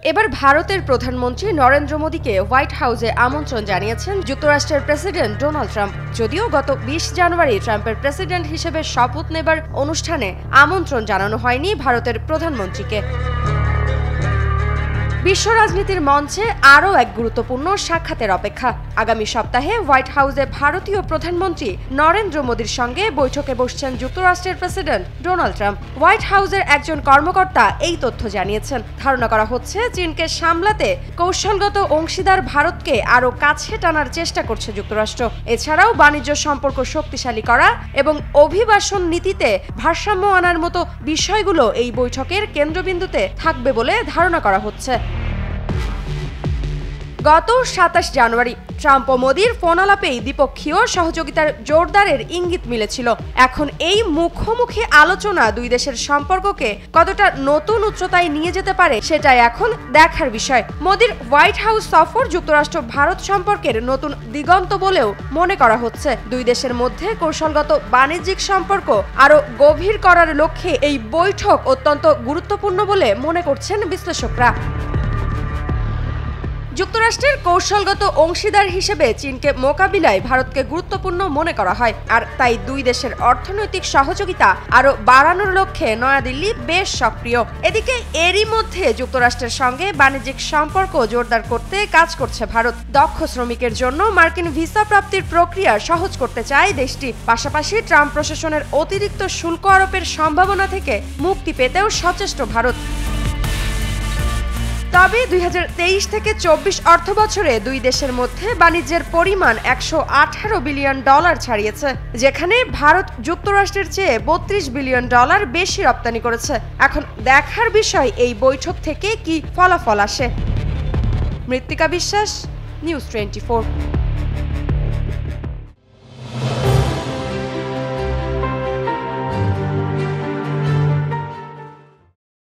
এবার ভারতের প্রধানমন্ত্রী নরেন্দ্র মোদীকে হোয়াইট হাউসে আমন্ত্রণ জানিয়েছেন যুক্তরাষ্ট্রের প্রেসিডেন্ট ডোনাল্ড ট্রাম্প। যদিও গত ২০ জানুয়ারি ট্রাম্পের প্রেসিডেন্ট হিসেবে শপথ নেবার অনুষ্ঠানে আমন্ত্রণ জানানো হয়নি ভারতের প্রধানমন্ত্রীকে। বিশ্ব রাজনীতির মঞ্চে আরও এক গুরুত্বপূর্ণ সাক্ষাতের অপেক্ষা। আগামী সপ্তাহে হোয়াইট হাউসে ভারতীয় প্রধানমন্ত্রী নরেন্দ্র মোদীর সঙ্গে বৈঠকে বসছেন যুক্তরাষ্ট্রের প্রেসিডেন্ট ডোনাল্ড ট্রাম্প। হোয়াইট হাউসের একজন কর্মকর্তা এই তথ্য জানিয়েছেন। ধারণা করা হচ্ছে চীনকে সামলাতে কৌশলগত অংশীদার ভারতকে আরও কাছে টানার চেষ্টা করছে যুক্তরাষ্ট্র। এছাড়াও বাণিজ্য সম্পর্ক শক্তিশালী করা এবং অভিবাসন নীতিতে ভারসাম্য আনার মতো বিষয়গুলো এই বৈঠকের কেন্দ্রবিন্দুতে থাকবে বলে ধারণা করা হচ্ছে। গত ২৭ জানুয়ারি ট্রাম্প ও মোদীর ফোনালাপেই দ্বিপক্ষীয় সহযোগিতার জোরদারের ইঙ্গিত মিলেছিল। এখন এই মুখোমুখি আলোচনা দুই দেশের সম্পর্ককে কতটা নতুন উচ্চতায় নিয়ে যেতে পারে সেটাই এখন দেখার বিষয়। মোদীর হোয়াইট হাউস সফর যুক্তরাষ্ট্র ভারত সম্পর্কের নতুন দিগন্ত বলেও মনে করা হচ্ছে। দুই দেশের মধ্যে কৌশলগত বাণিজ্যিক সম্পর্ক আরও গভীর করার লক্ষ্যে এই বৈঠক অত্যন্ত গুরুত্বপূর্ণ বলে মনে করছেন বিশ্লেষকরা। যুক্তরাষ্ট্রের কৌশলগত অংশীদার হিসেবে চীনকে মোকাবিলায় ভারতকে গুরুত্বপূর্ণ মনে করা হয়, আর তাই দুই দেশের অর্থনৈতিক সহযোগিতা আরও বাড়ানোর লক্ষ্যে নয়াদিল্লি বেশ সক্রিয়। এদিকে এরই মধ্যে যুক্তরাষ্ট্রের সঙ্গে বাণিজ্যিক সম্পর্ক জোরদার করতে কাজ করছে ভারত। দক্ষ শ্রমিকের জন্য মার্কিন ভিসা প্রাপ্তির প্রক্রিয়া সহজ করতে চায় দেশটি। পাশাপাশি ট্রাম্প প্রশাসনের অতিরিক্ত শুল্ক আরোপের সম্ভাবনা থেকে মুক্তি পেতেও সচেষ্ট ভারত। তবে ২০২৩ থেকে ২৪ অর্থবছরে দুই দেশের মধ্যে বাণিজ্যের পরিমাণ $১১৮ বিলিয়ন ছাড়িয়েছে, যেখানে ভারত যুক্তরাষ্ট্রের চেয়ে $৩২ বিলিয়ন বেশি রপ্তানি করেছে। এখন দেখার বিষয় এই বৈঠক থেকে কি ফলাফল আসে। মৃত্তিকা বিশ্বাস, নিউজ 24।